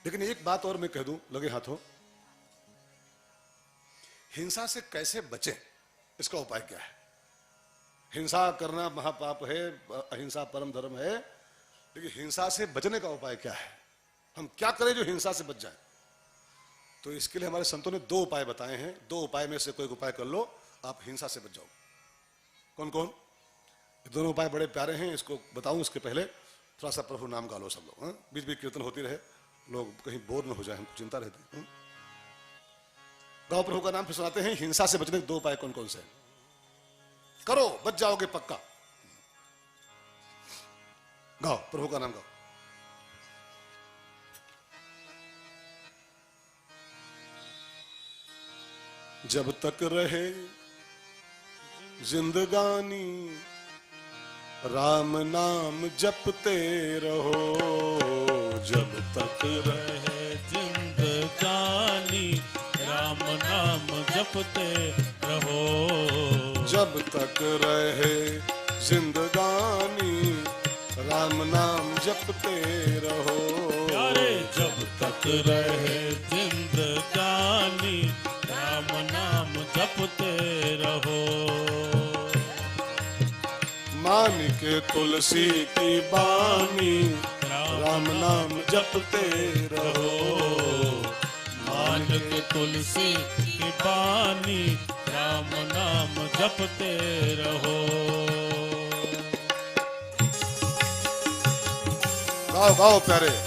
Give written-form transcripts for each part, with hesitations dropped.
लेकिन एक बात और मैं कह दूं लगे हाथों, हिंसा से कैसे बचें, इसका उपाय क्या है? हिंसा करना महापाप है, अहिंसा परम धर्म है, लेकिन हिंसा से बचने का उपाय क्या है? हम क्या करें जो हिंसा से बच जाए? तो इसके लिए हमारे संतों ने 2 उपाय बताए हैं। 2 उपाय में से कोई एक उपाय कर लो, आप हिंसा से बच जाओ। कौन कौन? दोनों उपाय बड़े प्यारे हैं, इसको बताऊं इसके पहले थोड़ा सा प्रभु नाम गा लो सब लोग। बीच बीच कीर्तन होती रहे, लोग कहीं बोर न हो जाए, हमको चिंता रहती है। गाओ प्रभु का नाम, फिर सुनाते हैं हिंसा से बचने के 2 उपाय कौन कौन से। करो, बच जाओगे पक्का। गाओ प्रभु का नाम गाओ। जब तक रहे जिंदगानी राम नाम जपते रहो, जब तक रहे जिंदगानी राम नाम जपते रहो। जब तक रहे जिंदगानी राम नाम जपते रहो। प्यारे जब तक रहे जिंदगानी राम नाम जपते रहो। मान के तुलसी की बानी राम नाम जपते रहो। मान के तुलसी की बानी राम नाम जपते रहो। गाओ गाओ प्यारे।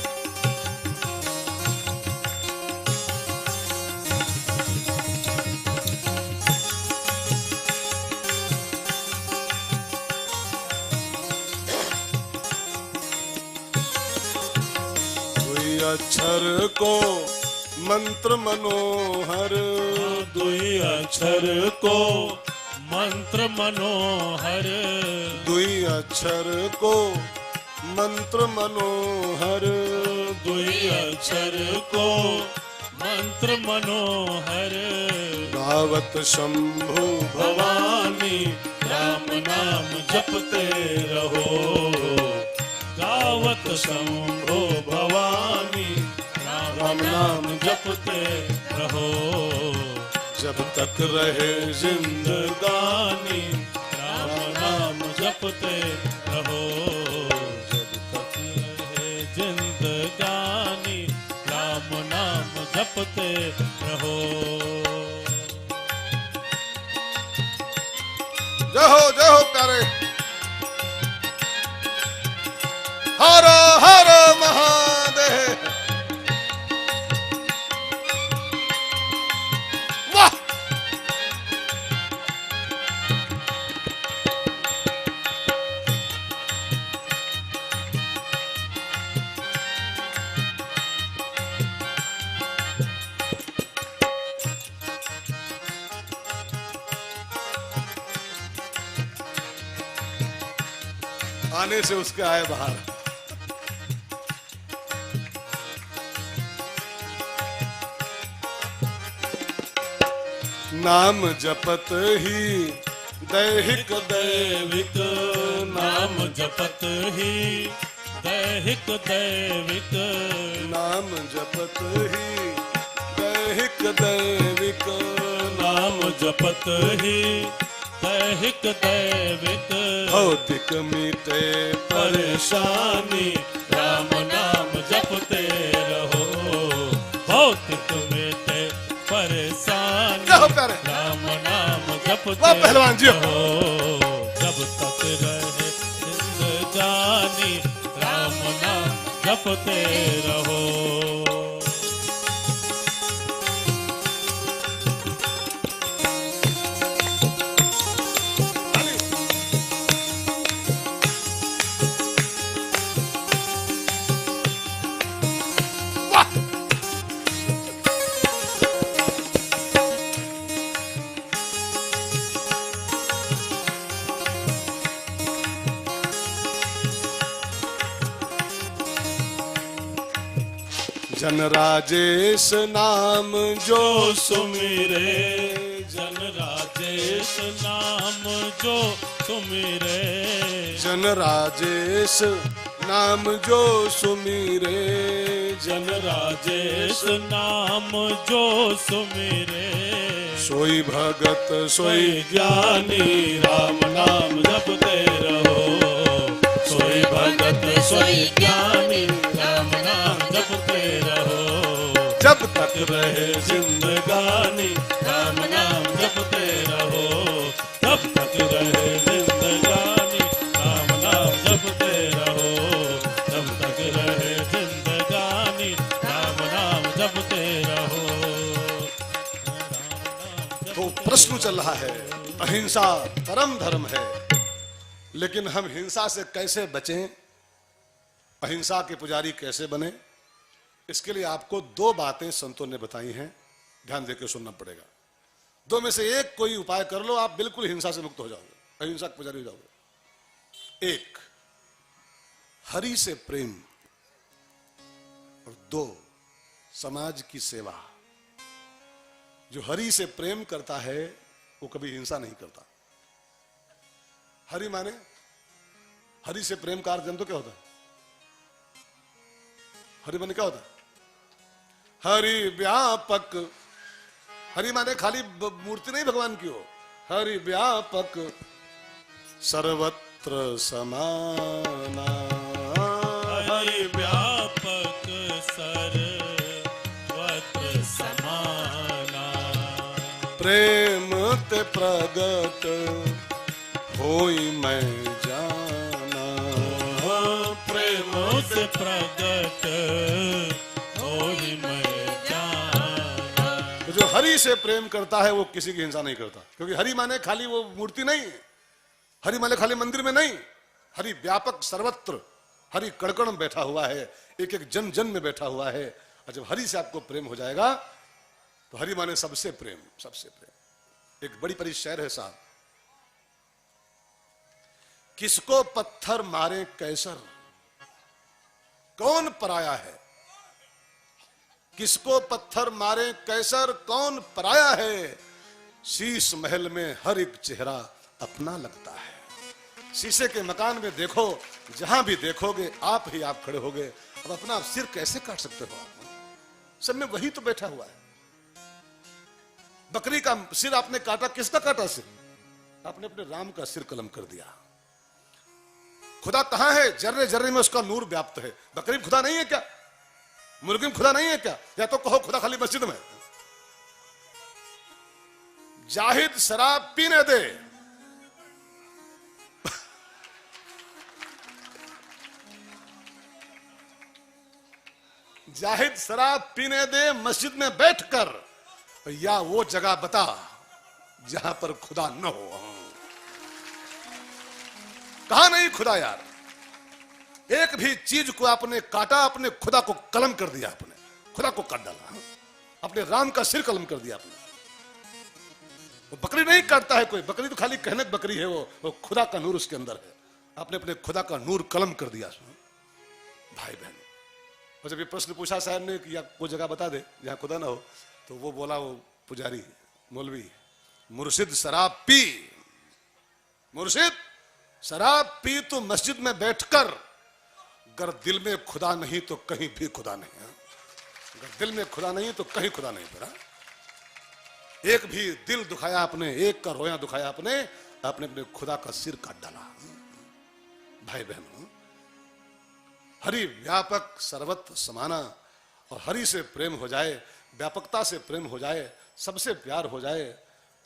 अक्षर को मंत्र मनोहर, दुई अक्षर को मंत्र मनोहर। दुई अक्षर को मंत्र मनोहर। दुई अक्षर को मंत्र मनोहर। गावत शंभु भवानी राम नाम जपते रहो। गावत शंभो भवानी राम नाम जपते रहो। जब तक रहे जिंदगानी राम नाम जपते रहो। जब तक रहे जिंदगानी राम नाम जपते रहो। जय हो प्यारे। हर हर महादेव। वाह। आने से उसके आए बाहर। नाम जपत ही दैहिक दैविक। नाम जपत ही दैहिक दैविक। नाम जपत ही दैहिक दैविक। नाम जपत ही दैहिक दैविक। भौतिक मीटे परेशानी राम नाम जपते रहो। भौतिक मीटे परेशानी राम नाम जपते रहो। जब तक रहे जिंदगानी राम नाम जपते रहो। जन राजेश नाम जो सुमिरे। जन राजेश नाम जो सुमिरे। जन राजेश नाम जो सुमिरे। जन राजेश नाम जो सुमिरे सोई भगत सोई सोई ज्ञानी राम नाम जपते रहो सोई भगत सोई ज्ञानी राम नाम जपते रहो जब तक तक रहे जिंदगानी राम नाम जपते रहो तब तक रहे जिंदगानी राम नाम जपते रहो तब तक रहे जिंदगानी राम नाम जपते रहो तो प्रश्न चल रहा है, अहिंसा परम धर्म है, लेकिन हम हिंसा से कैसे बचें, अहिंसा के पुजारी कैसे बने? इसके लिए आपको दो बातें संतों ने बताई हैं, ध्यान देकर सुनना पड़ेगा। दो में से एक कोई उपाय कर लो, आप बिल्कुल हिंसा से मुक्त हो जाओगे, अहिंसा के पुजारी हो जाओगे। एक, हरि से प्रेम, और दो, समाज की सेवा। जो हरि से प्रेम करता है वो कभी हिंसा नहीं करता। हरि माने, हरि से प्रेम का अर्थ जानते हो क्या होता है? हरि माने क्या होता है? हरि व्यापक। हरि माने खाली मूर्ति नहीं भगवान की हो, हरि व्यापक सर्वत्र समाना। हरि व्यापक सर्वत्र समाना प्रेम ते प्रगट होई मैं जाना। प्रेम से प्रगट होई मैं जाना। तो जो हरि से प्रेम करता है वो किसी की हिंसा नहीं करता, क्योंकि हरि माने खाली वो मूर्ति नहीं, हरि माने खाली मंदिर में नहीं, हरि व्यापक सर्वत्र, हरि कड़कड़ में बैठा हुआ है, एक एक जन जन में बैठा हुआ है। और जब हरि से आपको प्रेम हो जाएगा तो हरि माने सबसे प्रेम, सबसे प्रेम। एक बड़ी बड़ी शेर है साहब, किसको पत्थर मारे कैसर, कौन पराया है। किसको पत्थर मारे कैसर, कौन पराया है। शीश महल में हर एक चेहरा अपना लगता है। शीशे के मकान में देखो, जहां भी देखोगे आप ही आप खड़े होगे। अब अपना सिर कैसे काट सकते हो आप? सब में वही तो बैठा हुआ है। बकरी का सिर आपने काटा, किसका काटा सिर? आपने अपने राम का सिर कलम कर दिया। खुदा कहां है? जर्रे जर्रे में उसका नूर व्याप्त है। बकरी खुदा नहीं है क्या? मुर्गी में खुदा नहीं है क्या? या तो कहो खुदा खाली मस्जिद में। जाहिद शराब पीने दे, जाहिद शराब पीने दे मस्जिद में बैठकर, या वो जगह बता जहां पर खुदा न हो। कहा नहीं खुदा यार? एक भी चीज को आपने काटा, अपने खुदा को कलम कर दिया, आपने खुदा को काट डाला, अपने राम का सिर कलम कर दिया आपने। वो बकरी नहीं काटता है कोई, बकरी तो खाली कहने बकरी है, वो खुदा का नूर उसके अंदर है। आपने अपने खुदा का नूर कलम कर दिया भाई बहन। और जब ये प्रश्न पूछा साहब ने कि या कोई जगह बता दे जहां खुदा ना हो, तो वो बोला, वो पुजारी मौलवी, मुर्शिद शराब पी, मुर्शिद शराब पी तो मस्जिद में बैठकर, अगर दिल में खुदा नहीं तो कहीं भी खुदा नहीं है। अगर दिल में खुदा नहीं तो कहीं खुदा नहीं फिरा। एक भी दिल दुखाया आपने, एक का रोया दुखाया आपने, आपने अपने खुदा का सिर काट डाला। भाई बहनों, हरि व्यापक सर्वत्र समाना, और हरि से प्रेम हो जाए, व्यापकता से प्रेम हो जाए, सबसे प्यार हो जाए,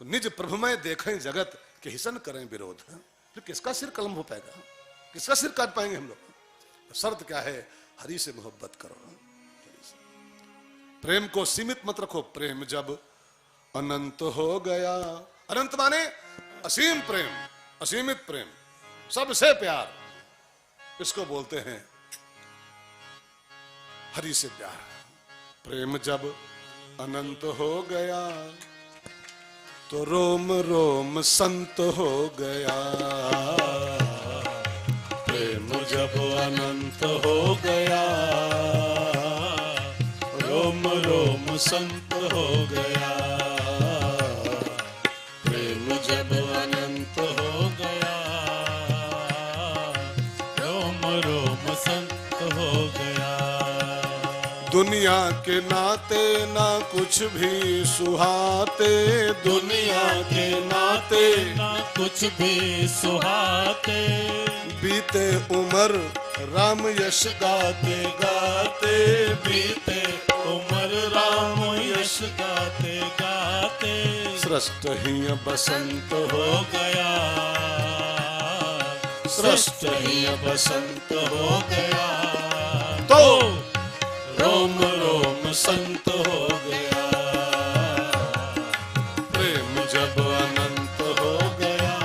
तो निज प्रभुमय देखें जगत के हिसन करें विरोध। फिर किसका सिर कलम हो पाएगा? किसका सिर काट पाएंगे हम लोग? तो शर्त क्या है? हरि से मोहब्बत करो। प्रेम को सीमित मत रखो। प्रेम जब अनंत हो गया, अनंत माने असीम प्रेम, असीमित प्रेम, सबसे प्यार, इसको बोलते हैं हरि से प्यार। प्रेम जब अनंत हो गया तो रोम रोम संत हो गया। प्रेम जब अनंत हो गया, रोम रोम संत हो गया। प्रेम जब अनंत हो गया, रोम रोम संत हो गया। दुनिया के नाते ना कुछ भी सुहाते, दुनिया के नाते ना कुछ भी सुहाते, बीते उम्र राम यश गाते गाते बीते उम्र राम यश गाते गाते, सृष्ट ही बसंत हो गया, सृष्ट ही बसंत हो गया, तो रोम रोम संत हो गया, प्रेम जब अनंत हो गया,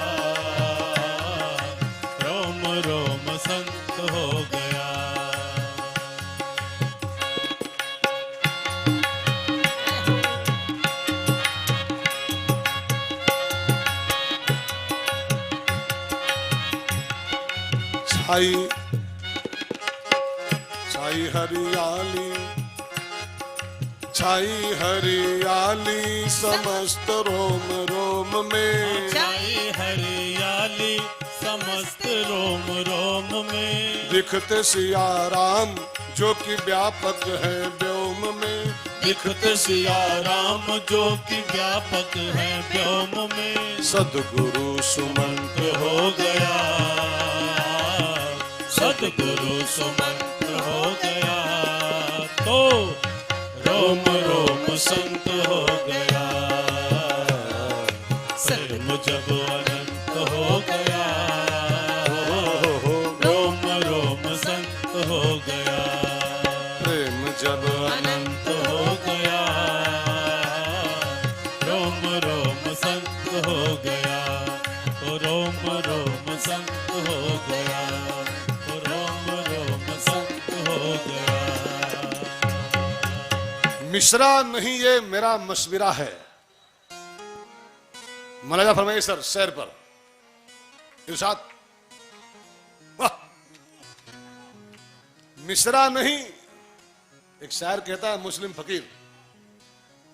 रोम रोम संत हो गया। छाई छाई हरियाली, छाई हरियाली समस्त रोम रोम में, छाई हरियाली समस्त रोम रोम में, दिखते सिया राम जो कि व्यापक है व्योम में, दिखते सिया राम जो कि व्यापक है व्योम में, सद्गुरु सुमंत हो गया, सद्गुरु सुमंत हो गया, तो रोम रोम संत हो गया, प्रेम जब अनंत हो गया, रोम रोम संत हो गया, प्रेम जब अनंत हो गया, रोम रोम संत हो गया, तो रोम रोम संत हो गया, तो रोम रोम संत हो गया। मिश्रा नहीं ये मेरा मशविरा है। मौलाना फरमाइए सर शेर पर इरशाद, वाह। मिश्रा नहीं, एक शायर कहता है मुस्लिम फकीर,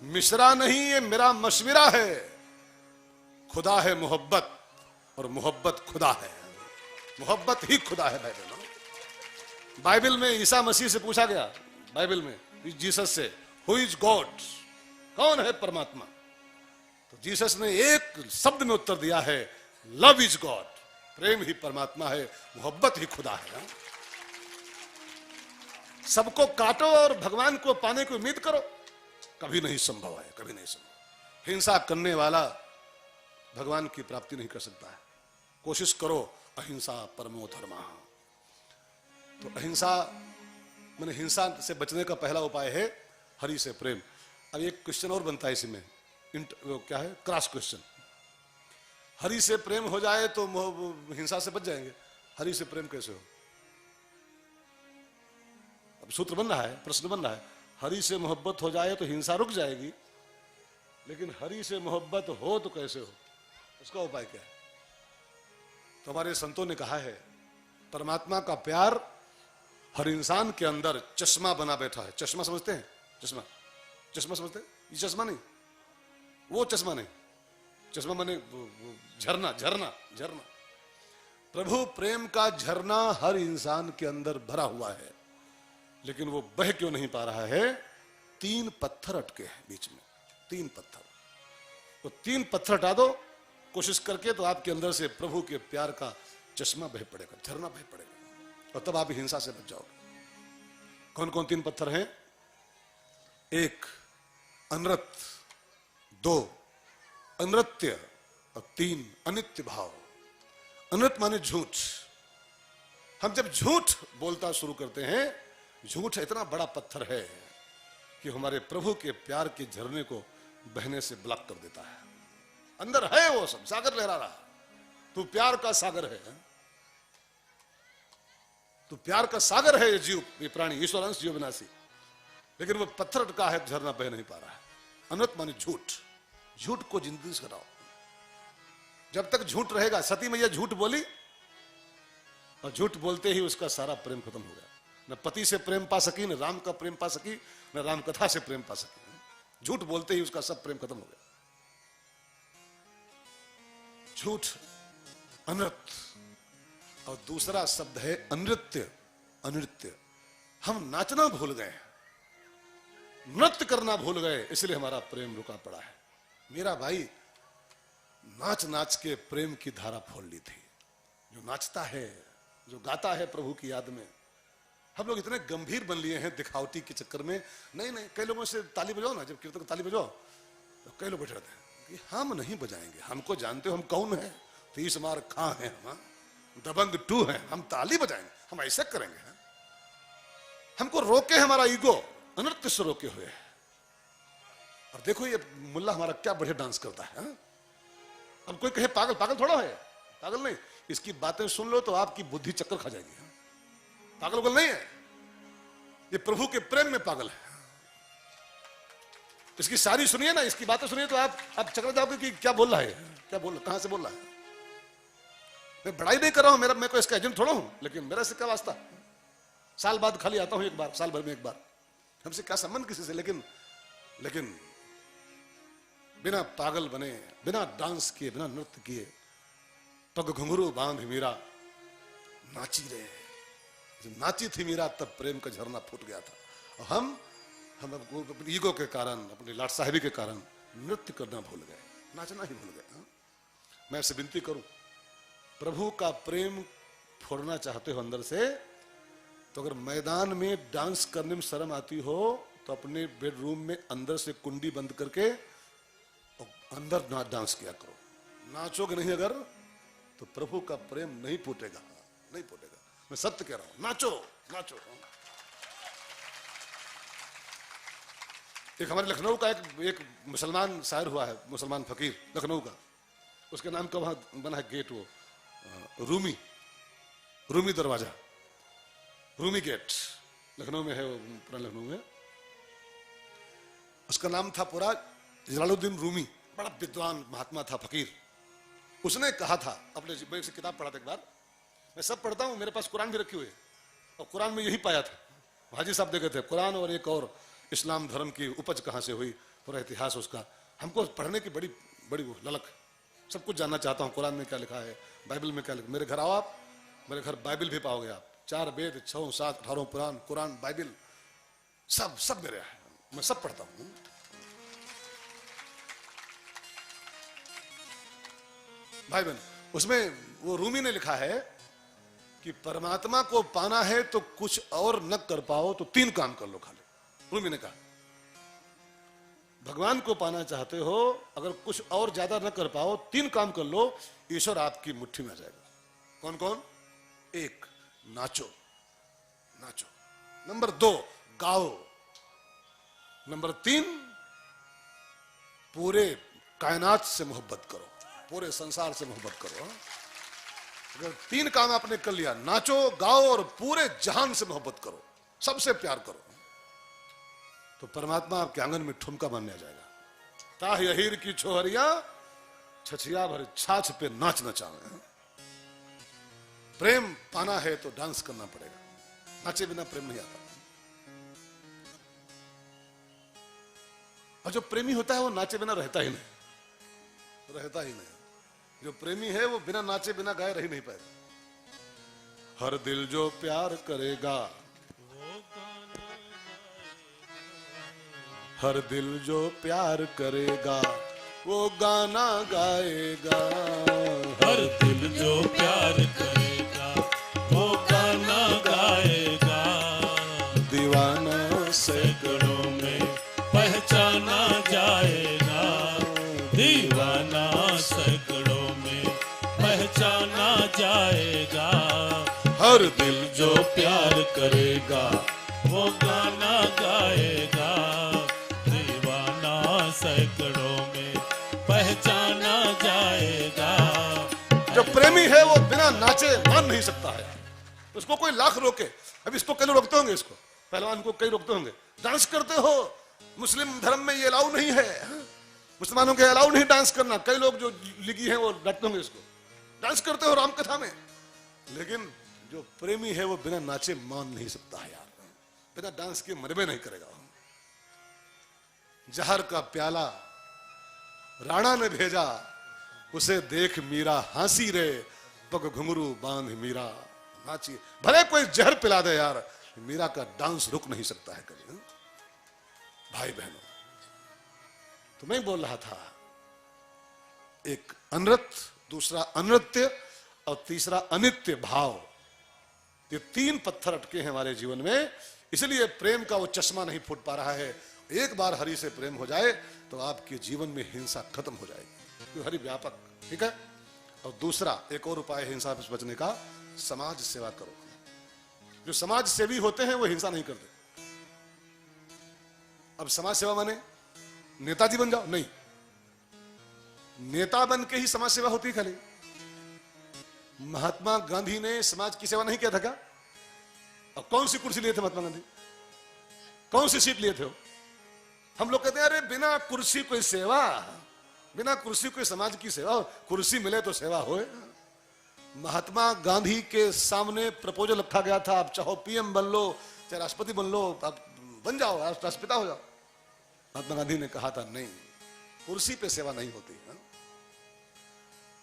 मिश्रा नहीं ये मेरा मशविरा है, खुदा है मोहब्बत और मोहब्बत खुदा है, मोहब्बत ही खुदा है। बाइबल में ईसा मसीह से पूछा गया, बाइबल में जीसस से, हु इज गॉड, कौन है परमात्मा? तो जीसस ने एक शब्द में उत्तर दिया है, लव इज गॉड, प्रेम ही परमात्मा है, मोहब्बत ही खुदा है। सबको काटो और भगवान को पाने की उम्मीद करो, कभी नहीं संभव है, कभी नहीं संभव। हिंसा करने वाला भगवान की प्राप्ति नहीं कर सकता है। कोशिश करो, अहिंसा परमो धर्मः। तो अहिंसा मैंने हिंसा से बचने का पहला उपाय है हरि से प्रेम। अब एक क्वेश्चन और बनता है इसमें, क्या है, क्रॉस क्वेश्चन। हरि से प्रेम हो जाए तो हिंसा से बच जाएंगे, हरि से प्रेम कैसे हो? अब सूत्र बन रहा है, प्रश्न बन रहा है, हरि से मोहब्बत हो जाए तो हिंसा रुक जाएगी, लेकिन हरि से मोहब्बत हो तो कैसे हो, उसका उपाय क्या है? तो हमारे संतों ने कहा है, परमात्मा का प्यार हर इंसान के अंदर चश्मा बना बैठा है। चश्मा समझते हैं? चश्मा, चश्मा समझते हैं? ये चश्मा नहीं, वो चश्मा नहीं, चश्मा माने झरना, झरना, झरना। प्रभु प्रेम का झरना हर इंसान के अंदर भरा हुआ है, लेकिन वो बह क्यों नहीं पा रहा है? 3 पत्थर अटके हैं बीच में, 3 पत्थर। तो 3 पत्थर हटा दो कोशिश करके, तो आपके अंदर से प्रभु के प्यार का चश्मा बह पड़ेगा, झरना बह पड़ेगा, और तब आप हिंसा से बच जाओगे। कौन कौन 3 पत्थर हैं? 1 अनृत, 2 अनृत्य, और 3 अनित्य भाव। अनृत माने झूठ। हम जब झूठ बोलता शुरू करते हैं, झूठ इतना बड़ा पत्थर है कि हमारे प्रभु के प्यार के झरने को बहने से ब्लॉक कर देता है। अंदर है वो सब, सागर लहरा रहा, तू प्यार का सागर है, तू प्यार का सागर है। ये जीव, ये प्राणी, ईश्वर अंश जीव विनाशी, लेकिन वो पत्थर अटका है, झरना बह नहीं पा रहा है। अनृत माने झूठ। झूठ को जिंदगी से हटाओ। जब तक झूठ रहेगा, सती मैया झूठ बोली और झूठ बोलते ही उसका सारा प्रेम खत्म हो गया। न पति से प्रेम पा सकी, न राम का प्रेम पा सकी, न राम कथा से प्रेम पा सकी। झूठ बोलते ही उसका सब प्रेम खत्म हो गया। झूठ, अनृत। और दूसरा शब्द है अनृत्य, अनृत्य। हम नाचना भूल गए, नृत्य करना भूल गए, इसलिए हमारा प्रेम रुका पड़ा है। मेरा भाई नाच नाच के प्रेम की धारा खोल ली थी। जो नाचता है, जो गाता है प्रभु की याद में, हम लोग इतने गंभीर बन लिए हैं दिखावटी के चक्कर में। नहीं नहीं, कई लोगों से ताली बजाओ ना, जब कीर्तन ताली बजाओ तो कई लोग बैठे रहते हैं कि हम नहीं बजाएंगे, हमको जानते हो हम कौन है, 30 मार खां हैं हम, दबंग 2 हैं, हम ताली बजाएंगे, हम ऐसे करेंगे। हमको रोके हमारा ईगो, नृत्य से रोके हुए है। और देखो ये मुल्ला हमारा क्या बढ़िया डांस करता है। अब कोई कहे पागल, पागल थोड़ा है, पागल नहीं, इसकी बातें सुन लो तो आपकी बुद्धि चक्कर खा जाएगी। पागल उगल नहीं है, ये प्रभु के प्रेम में पागल है। इसकी सारी सुनिए ना, इसकी बातें सुनिए तो आप चक्कर जाओगे कि क्या बोल रहा है, क्या बोल रहा, कहां से बोल रहा है। मैं बड़ाई नहीं कर रहा हूं, मैं कोई इसका एजेंट थोड़ा हूं, लेकिन मेरा इससे क्या वास्ता। साल बाद खाली आता हूं एक बार, साल भर में एक बार, हमसे क्या संबंध किसी से। लेकिन बिना पागल बने, बिना डांस किए, बिना नृत्य किए, पग घुंघरू बांध मीरा नाची रे। जब नाची थी मीरा तब प्रेम का झरना फूट गया था। और हम अपने ईगो के कारण, अपनी लाट साहिबी के कारण नृत्य करना भूल गए, नाचना ही भूल गए। मैं आपसे विनती करूं, प्रभु का प्रेम फोड़ना चाहते हो अंदर से, तो अगर मैदान में डांस करने में शर्म आती हो तो अपने बेडरूम में अंदर से कुंडी बंद करके अंदर डांस किया करो। नाचोगे नहीं अगर तो प्रभु का प्रेम नहीं फूटेगा, नहीं फूटेगा। मैं सत्य कह रहा हूं, नाचो नाचो। एक हमारे लखनऊ का एक मुसलमान शायर हुआ है, मुसलमान फकीर लखनऊ का, उसके नाम का वहां बना है गेट, वो रूमी दरवाजा, रूमी गेट, लखनऊ में है वो, पुराना लखनऊ में। उसका नाम था पूरा जलालुद्दीन रूमी, बड़ा विद्वान महात्मा था, फकीर। उसने कहा था अपने, मैं से किताब पढ़ा था एक बार, मैं सब पढ़ता हूँ, मेरे पास कुरान भी रखी हुई है, और कुरान में यही पाया था। हाजी साहब देखे थे कुरान और एक और इस्लाम धर्म की उपज कहाँ से हुई, पूरा इतिहास उसका। हमको पढ़ने की बड़ी बड़ी वो ललक, सब कुछ जानना चाहता हूँ, कुरान में क्या लिखा है, बाइबल में क्या लिखा। मेरे घर आओ आप, मेरे घर बाइबल भी पाओगे आप, 4 वेद, 6, 7, 18 पुराण, कुरान, बाइबल, सब मेरे है, मैं सब पढ़ता हूँ। भाई बहन, उसमें वो रूमी ने लिखा है कि परमात्मा को पाना है तो कुछ और न कर पाओ तो 3 काम कर लो खाली। रूमी ने कहा भगवान को पाना चाहते हो, अगर कुछ और ज्यादा न कर पाओ, 3 काम कर लो, ईश्वर आपकी मुट्ठी में आ जाएगा। कौन कौन? 1, नाचो नाचो। नंबर 2, गाओ। नंबर 3, पूरे कायनात से मोहब्बत करो, पूरे संसार से मोहब्बत करो। अगर 3 काम आपने कर लिया, नाचो, गाओ और पूरे जहान से मोहब्बत करो, सबसे प्यार करो, तो परमात्मा आपके आंगन में ठुमका बनने आ जाएगा। ताहि अहीर की छोहरिया छछिया भर छाछ पे नाच नचावे। प्रेम पाना है तो डांस करना पड़ेगा, नाचे बिना प्रेम नहीं आता। और जो प्रेमी होता है वो नाचे बिना रहता ही नहीं, रहता ही नहीं। जो प्रेमी है वो बिना नाचे बिना गाए रह ही नहीं पाएगा। हर दिल जो प्यार करेगा, हर दिल जो प्यार करेगा वो गाना गाएगा। हर दिल जो प्यार करेगा वो गाना गाएगा। दीवाना सैकड़ों में पहचाना जाएगा। दीवाना सैकड़ों में पहचाना जाएगा। हर दिल जो प्यार करेगा वो गाना गाएगा। दीवाना सैकड़ों में पहचाना जाएगा। जो प्रेमी है वो बिना नाचे मान नहीं सकता है, उसको कोई लाख रोके। अब इसको कई रोकते होंगे, इसको पहलवान को कई रोकते होंगे, डांस करते हो, मुस्लिम धर्म में ये अलाउ नहीं है, मुसलमानों के अलाउ नहीं डांस करना। कई लोग जो लिगी हैं वो डरते होंगे, इसको डांस करते हो रामकथा में। लेकिन जो प्रेमी है वो बिना नाचे मान नहीं सकता है यार, बिना डांस के मरबे नहीं करेगा। जहर का प्याला राणा ने भेजा, उसे देख मीरा हंसी रे, पग घुंघरू बांध मीरा नाची। भले कोई जहर पिला दे यार, मीरा का डांस रुक नहीं सकता है कभी। भाई बहनों, तो मैं बोल रहा था, एक अनृत, दूसरा अनृत्य और तीसरा अनित्य भाव, ये तीन पत्थर अटके हैं हमारे जीवन में। इसलिए प्रेम का वो चश्मा नहीं फूट पा रहा है। एक बार हरि से प्रेम हो जाए तो आपके जीवन में हिंसा खत्म हो जाएगी, क्योंकि हरि व्यापक, ठीक है। और दूसरा एक और उपाय हिंसा से बचने का, समाज सेवा करो। जो समाज सेवी होते हैं वो हिंसा नहीं करते। अब समाज सेवा माने नेताजी बन जाओ, नहीं, नेता बन के ही समाज सेवा होती है खाली। महात्मा गांधी ने समाज की सेवा नहीं किया था क्या? और कौन सी कुर्सी लिए थे महात्मा गांधी? कौन सी सीट लिए थे? हम लोग कहते हैं अरे बिना कुर्सी कोई सेवा, बिना कुर्सी कोई समाज की सेवा, कुर्सी मिले तो सेवा होए। महात्मा गांधी के सामने प्रपोजल रखा गया था, आप चाहो पीएम बन लो, चाहे राष्ट्रपति बन लो, आप बन जाओ, राष्ट्रपिता हो जाओ। महात्मा गांधी ने कहा था नहीं, कुर्सी पे सेवा नहीं होती है।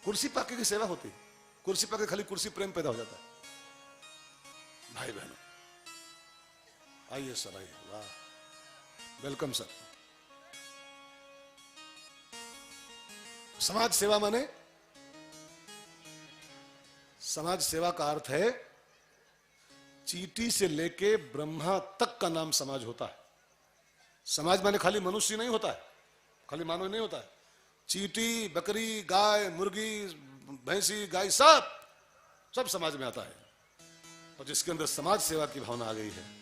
कुर्सी पाके की सेवा होती है, कुर्सी पाके खाली कुर्सी प्रेम पैदा हो जाता है। भाई बहनों आइए सर, आइए, वाह, वेलकम सर। समाज सेवा माने, समाज सेवा का अर्थ है चींटी से लेके ब्रह्मा तक का नाम समाज होता है। समाज माने खाली मनुष्य नहीं होता है, खाली मानव नहीं होता है। चींटी, बकरी, गाय, मुर्गी, भैंसी, गाय, सब समाज में आता है। और जिसके अंदर समाज सेवा की भावना आ गई है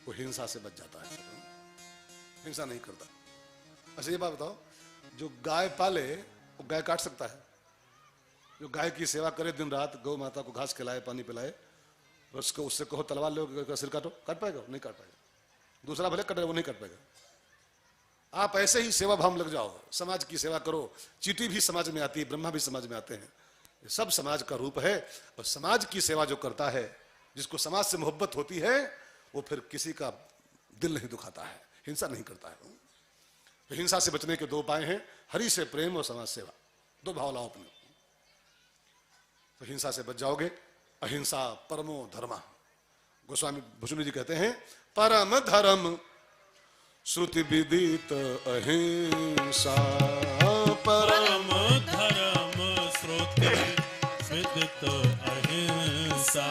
वो हिंसा से बच जाता है, हिंसा नहीं करता। अच्छा ये बात बताओ, जो गाय पाले वो गाय काट सकता है? जो गाय की सेवा करे दिन रात, गौ माता को घास खिलाए, पानी पिलाए, उसको उससे कहो तलवार लो सिर काटो, काट पाएगा? नहीं काट पाएगा। दूसरा भले कटे, वो नहीं काट पाएगा। आप ऐसे ही सेवा भाव में लग जाओ, समाज की सेवा करो। चींटी भी समाज में आती है, ब्रह्मा भी समाज में आते हैं, ये सब समाज का रूप है। और समाज की सेवा जो करता है, जिसको समाज से मोहब्बत होती है, वो फिर किसी का दिल नहीं दुखाता है, हिंसा नहीं करता है। तो हिंसा से बचने के दो उपाय हैं, हरि से प्रेम और समाज सेवा, दो भाव लाओ अपने, तो हिंसा से बच जाओगे। अहिंसा परमो धर्म, गोस्वामी भुजनी जी कहते हैं, परम धर्म श्रुति विदित अहिंसा, परम धर्म श्रुति विदित अहिंसा।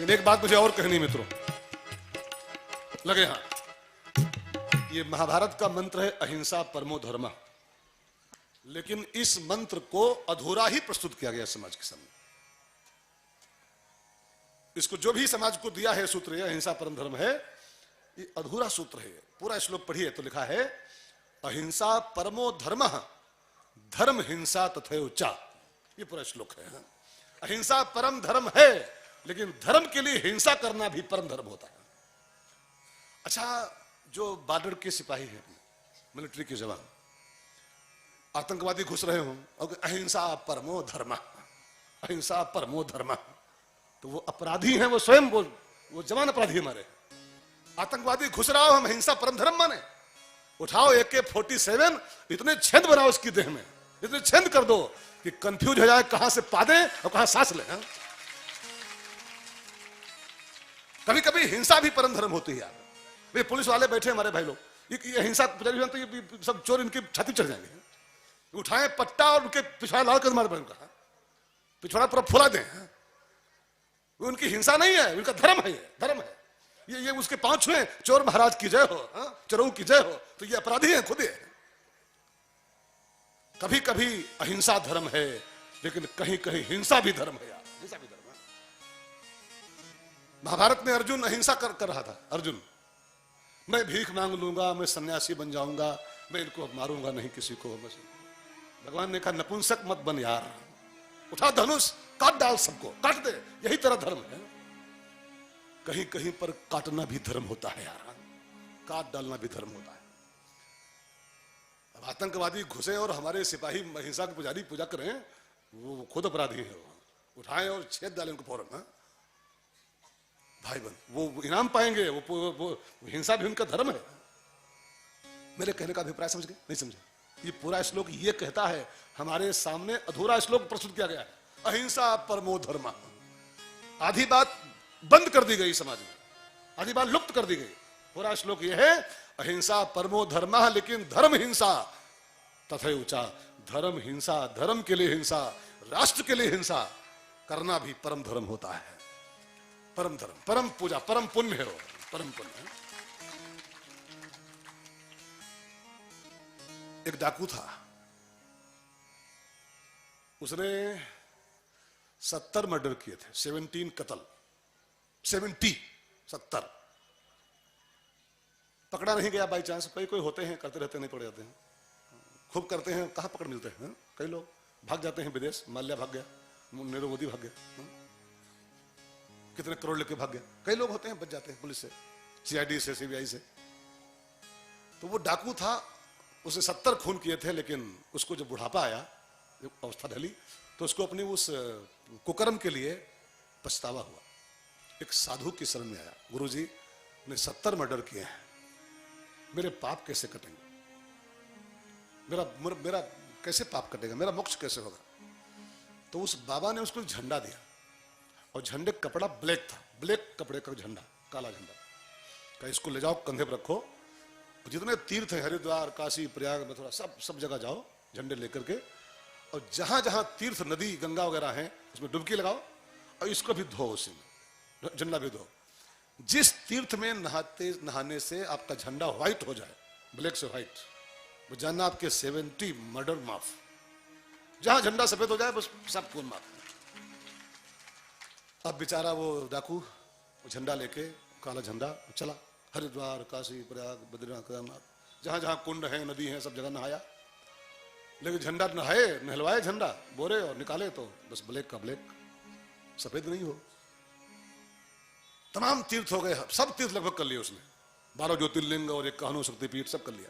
एक बात मुझे और कहनी मित्रों, लगे हाँ, ये महाभारत का मंत्र है अहिंसा परमो धर्म, लेकिन इस मंत्र को अधूरा ही प्रस्तुत किया गया समाज के सामने। इसको जो भी समाज को दिया है सूत्र, अहिंसा परम धर्म है, ये अधूरा सूत्र है। पूरा श्लोक पढ़िए तो लिखा है, अहिंसा परमो धर्म धर्म हिंसा तथैव च, ये पूरा श्लोक है। अहिंसा परम धर्म है, लेकिन धर्म के लिए हिंसा करना भी परम धर्म होता है। अच्छा, जो बॉर्डर के सिपाही हैं, मिलिट्री के जवान, आतंकवादी घुस रहे हो और अहिंसा परमो धर्म, अहिंसा परमो धर्म, तो वो अपराधी हैं, वो स्वयं वो जवान अपराधी हमारे। आतंकवादी घुस रहा हो, हम हिंसा परम धर्म माने? उठाओ AK-47, इतने छेद बनाओ उसकी देह में, इतने छेद कर दो कि कंफ्यूज हो जाए कहां से पादे और कहां सांस ले। कभी कभी हिंसा भी परम धर्म होती है यार। ये पुलिस वाले बैठे हमारे भाई लोग, ये हिंसा तो ये सब चोर इनकी छाती चढ़ जाएंगे, उठाए पट्टा और उनके पिछवाड़ा लाल कर मारे, उनका पिछवाड़ा पूरा फुला दें। वो उनकी हिंसा नहीं है, उनका धर्म है, ये धर्म है। ये उसके पांव छुए, चोर महाराज की जय हो, चोरों की जय हो, तो ये अपराधी है खुद ही। कभी कभी अहिंसा धर्म है, लेकिन कहीं कहीं हिंसा भी धर्म है यार, हिंसा भी धर्म है। महाभारत में अर्जुन अहिंसा कर रहा था। अर्जुन, मैं भीख मांग लूंगा, मैं सन्यासी बन जाऊंगा, मैं इनको मारूंगा नहीं किसी को। बस भगवान ने कहा नपुंसक मत बन यार, उठा धनुष, काट डाल सबको, काट दे, यही तेरा धर्म है। कहीं कहीं पर काटना भी धर्म होता है यार, काट डालना भी धर्म होता है। अब आतंकवादी घुसे और हमारे सिपाही अहिंसा के पुजारी पूजा करें, वो खुद अपराधी है। वो उठाएं और छेद डालें उनको फौरन। भाई बहन, वो इनाम पाएंगे, वो हिंसा भी उनका धर्म है। मेरे कहने का अभिप्राय समझ गए? नहीं समझे? ये पूरा श्लोक ये कहता है, हमारे सामने अधूरा श्लोक प्रस्तुत किया गया है, अहिंसा परमो धर्म। आधी बात बंद कर दी गई समाज में, आधी बात लुप्त कर दी गई। पूरा श्लोक यह है, अहिंसा परमो धर्मः, लेकिन धर्म हिंसा तथैव च। धर्म हिंसा, धर्म के लिए हिंसा, राष्ट्र के लिए हिंसा करना भी परम धर्म होता है। परम धर्म, परम पूजा, परम पुण्य है वो, परम पुण्य है। एक डाकू था, उसने 70 मर्डर किए थे, 17 कत्ल, 70 पकड़ा नहीं गया बाई चांस। कोई कोई होते हैं करते रहते, नहीं पकड़े जाते हैं, खूब करते हैं, कहां पकड़ मिलते हैं। कई लोग भाग जाते हैं विदेश, माल्या भाग गया, नीरव मोदी भाग गया, कितने करोड़ लेके भाग गया। कई लोग होते हैं बच जाते हैं पुलिस से, सीआईडी से, सीबीआई से। तो वो डाकू था, उसने 70 खून किए थे, लेकिन उसको जब बुढ़ापा आया, जब अवस्था ढली, तो उसको अपनी उस कुकर्म के लिए पछतावा हुआ। एक साधु की शरण में आया, गुरुजी ने 70 मर्डर किए हैं, मेरे पाप कैसे कटेंगे, मेरा कैसे पाप कटेगा, मेरा मोक्ष कैसे होगा। तो उस बाबा ने उसको झंडा दिया, और झंडे का कपड़ा ब्लैक था, ब्लैक कपड़े का झंडा, काला झंडा, कहा इसको ले जाओ, कंधे पर रखो, जितने तीर्थ है, हरिद्वार, काशी, प्रयाग, मथुरा, सब जगह जाओ झंडे लेकर के, और जहां जहां तीर्थ, नदी, गंगा वगैरह हैं, उसमें डुबकी लगाओ, और इसको भी धो, उसी में झंडा भी धो। जिस तीर्थ में नहाने से आपका झंडा व्हाइट हो जाए, ब्लैक से व्हाइट, वो जानना आपके 70 मर्डर माफ। जहां झंडा सफेद हो जाए बस सब खून माफ। अब बेचारा वो डाकू झंडा लेके, काला झंडा, चला हरिद्वार, काशी, प्रयाग, बद्रीनाथ, केदारनाथ, जहां जहां कुंड है, नदी है, सब जगह नहाया। लेकिन झंडा नहलवाए झंडा बोरे और निकाले तो बस ब्लैक का ब्लैक, सफेद नहीं हो। तमाम तीर्थ हो गए, सब तीर्थ लगभग कर लिए उसने, 12 ज्योतिर्लिंग और 51 शक्तिपीठ सब कर लिया,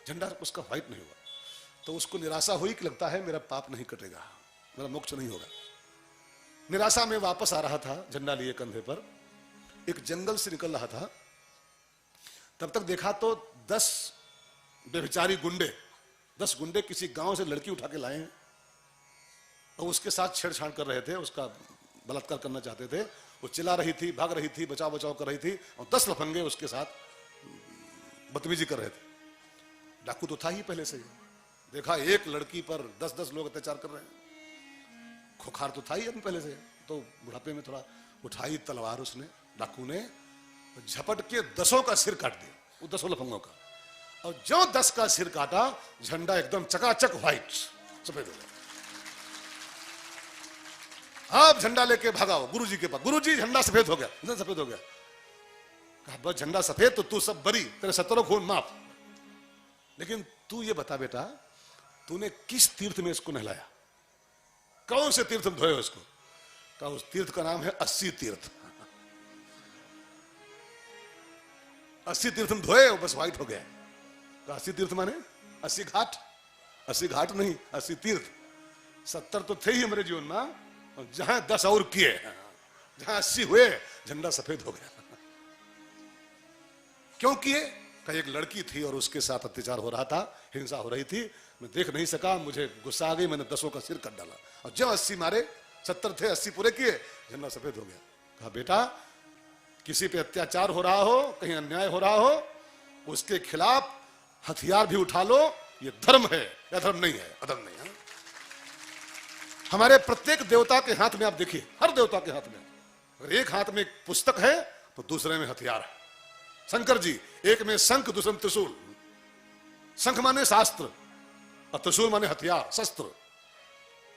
झंडा उसका व्हाइट नहीं हुआ। तो उसको निराशा हुई कि लगता है मेरा पाप नहीं कटेगा, मेरा मोक्ष नहीं होगा। निराशा में वापस आ रहा था झंडा लिए कंधे पर, एक जंगल से निकल रहा था, तब तक देखा तो 10 बेविचारी गुंडे, 10 गुंडे किसी गांव से लड़की उठा के लाए हैं, और उसके साथ छेड़छाड़ कर रहे थे, उसका बलात्कार करना चाहते थे। वो चिल्ला रही थी, भाग रही थी, बचाव बचाव कर रही थी, और 10 लफंगे उसके साथ बदतमीजी कर रहे थे। डाकू तो था ही पहले से ही, देखा एक लड़की पर 10-10 लोग अत्याचार कर रहे हैं, खुखार तो था ही पहले से। तो बुढ़ापे में थोड़ा उठाई तलवार उसने, डाकू ने झपट के 10 का सिर काट दिया, वो 10 लफंगों का। और जो 10 का सिर काटा, झंडा एकदम चकाचक व्हाइट, सफेद हो गया। आप झंडा लेके भागाओ गुरुजी के पास, गुरुजी झंडा सफेद हो गया, एकदम सफेद हो गया। कहा बस झंडा सफेद तो तू सब बरी, तेरे 70 खून माफ। लेकिन तू ये बता बेटा, तूने किस तीर्थ में इसको नहलाया, कौन से तीर्थ में धोए उसको? कहा उस तीर्थ का नाम है 80 तीर्थ। 80 तीर्थ में धोए, बस व्हाइट हो गया। कहा 80 तीर्थ माने 80 घाट? 80 घाट नहीं, 80 तीर्थ। 70 तो थे ही हमारे जीवन में, और जहां 10 और किए, जहां 80 हुए, झंडा सफेद हो गया। क्यों किए? कहीं एक लड़की थी और उसके साथ अत्याचार हो रहा था, हिंसा हो रही थी, मैं देख नहीं सका, मुझे गुस्सा आ गई, मैंने 10 का सिर कट डाला, और जब 80 मारे, 70 थे, 80 पूरे किए, झंडा सफेद हो गया। कहा बेटा, किसी पे अत्याचार हो रहा हो, कहीं अन्याय हो रहा हो, उसके खिलाफ हथियार भी उठा लो, ये धर्म है या धर्म नहीं है? अधर्म नहीं है। हमारे प्रत्येक देवता के हाथ में आप देखिए, हर देवता के हाथ में अगर एक हाथ में पुस्तक है तो दूसरे में हथियार है। शंकर जी, एक में शंख, दूसरे में त्रिशूल। शंख माने शास्त्र और त्रिशूल माने हथियार, शस्त्र।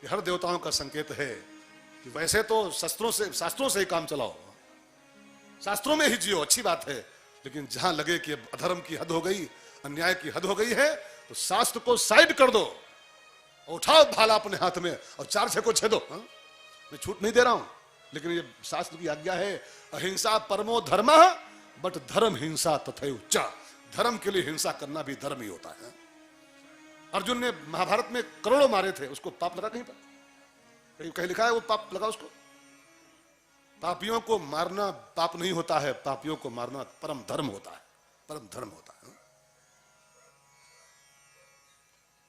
ये हर देवताओं का संकेत है कि वैसे तो शास्त्रों से ही काम चलाओ, शास्त्रों में ही जियो, अच्छी बात है, लेकिन जहां लगे कि अधर्म की हद हो गई, अन्याय की हद हो गई है, तो शास्त्र को साइड कर दो, उठाओ भाला अपने हाथ में और 4 छे को छेदो। मैं छूट नहीं दे रहा हूं, लेकिन ये शास्त्र की आज्ञा है, अहिंसा परमो धर्मः, बट धर्म हिंसा तथैव च। धर्म के लिए हिंसा करना भी धर्म ही होता है। अर्जुन ने महाभारत में करोड़ों मारे थे, उसको पाप लगा कहीं पर? कहीं लिखा है वो पाप लगा उसको? पापियों को मारना पाप नहीं होता है, पापियों को मारना परम धर्म होता है, परम धर्म होता है।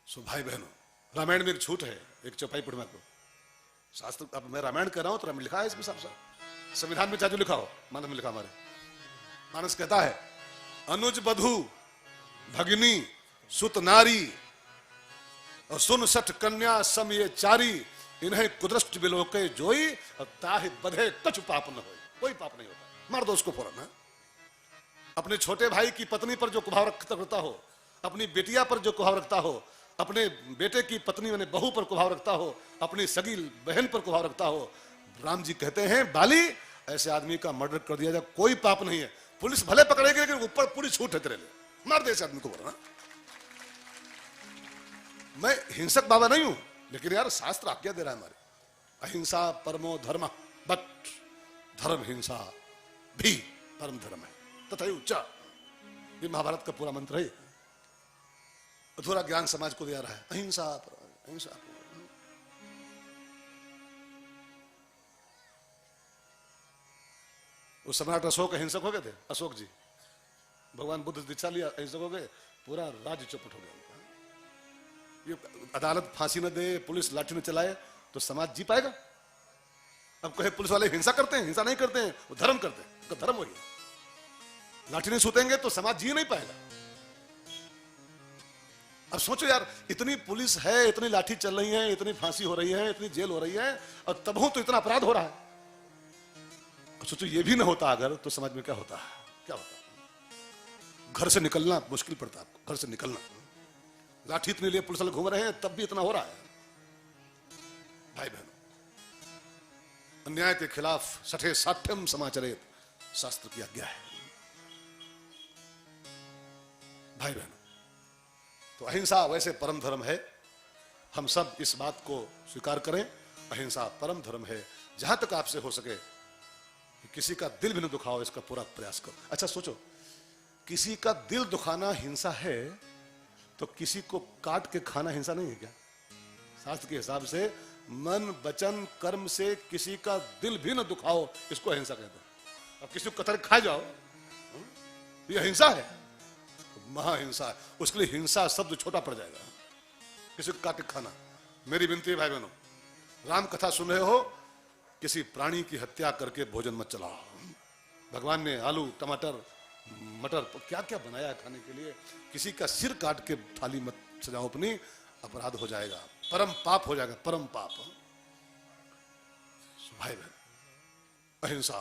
सो भाई बहनों, रामायण में एक छूट है, एक चौपाई पढ़ना को शास्त्र। अब मैं रामायण कर रहा हूं तो रामायण लिखा है इसमें साफ साफ, संविधान में चाहे जो लिखा हो, मानस में लिखा, हमारे मानस कहता है अनुज बधु भगिनी सुत नारी और सुन सठ कन्या सम ये चारी, इन्हें कुदृष्ट बिलोके जोई, और ताहि बधे कछु पाप न हो। कोई पाप नहीं होता, मार दो उसको फौरन। अपने छोटे भाई की पत्नी पर जो कुभाव रखता हो, अपनी बेटिया पर जो कुभाव रखता हो, अपने बेटे की पत्नी मैंने बहू पर कुभाव रखता हो, अपनी सगी बहन पर कुभाव रखता हो, राम जी कहते हैं बाली ऐसे आदमी का मर्डर कर दिया जाए, कोई पाप नहीं है। पुलिस भले पकड़ेगी लेकिन ऊपर पूरी छूट है तेरे लिए, मार दे इस आदमी को बोलना। मैं हिंसक बाबा नहीं हूं, लेकिन यार शास्त्र आज्ञा दे रहा है हमारे, अहिंसा परमो धर्म, बट धर्म हिंसा भी परम धर्म है तथा उच्चा। ये महाभारत का पूरा मंत्र है, अधूरा ज्ञान समाज को दिया रहा है। अहिंसा अहिंसा। वो सम्राट अशोक अहिंसक हो गए थे, अशोक जी भगवान बुद्ध दीक्षा लिया, अहिंसक हो गए, पूरा राज्य चौपट हो गया। ये अदालत फांसी न दे, पुलिस लाठी न चलाए तो समाज जी पाएगा? अब कहे पुलिस वाले हिंसा करते हैं, हिंसा नहीं करते हैं, वो धर्म करते हैं, तो धर्म वही है। लाठी नहीं सूतेंगे तो समाज जी नहीं पाएगा। अब सोचो यार, इतनी पुलिस है, इतनी लाठी चल रही है, इतनी फांसी हो रही है, इतनी जेल हो रही है, और तब तो इतना अपराध हो रहा है। सोचो ये भी ना होता अगर, तो समाज में क्या होता है? क्या होता? घर से निकलना मुश्किल पड़ता है आपको, घर से निकलना। लाठी इतने लिए पुलिस वाले घूम रहे हैं, तब भी इतना हो रहा है। भाई बहनों, अन्याय के खिलाफ सठे साठ्यम समाचरित शास्त्र की आज्ञा है। भाई बहनों, तो अहिंसा वैसे परम धर्म है, हम सब इस बात को स्वीकार करें, अहिंसा परम धर्म है। जहां तक आपसे हो सके किसी का दिल भी न दुखाओ, इसका पूरा प्रयास करो। अच्छा सोचो, किसी का दिल दुखाना हिंसा है तो किसी को काट के खाना हिंसा नहीं है क्या? शास्त्र के हिसाब से मन वचन कर्म से किसी का दिल भी न दुखाओ, इसको अहिंसा कहते हैं। अब किसी को कतर खा जाओ, ये हिंसा है, महाहिंसा है। उसके लिए हिंसा शब्द छोटा पड़ जाएगा, किसी को काट के खाना। मेरी विनती है भाई बहनों, राम कथा सुन रहे हो, किसी प्राणी की हत्या करके भोजन मत चलाओ। भगवान ने आलू टमाटर मटर क्या क्या बनाया खाने के लिए, किसी का सिर काट के थाली मत सजाओ अपनी, अपराध हो जाएगा, परम पाप हो जाएगा, परम पाप। भाई बहन, अहिंसा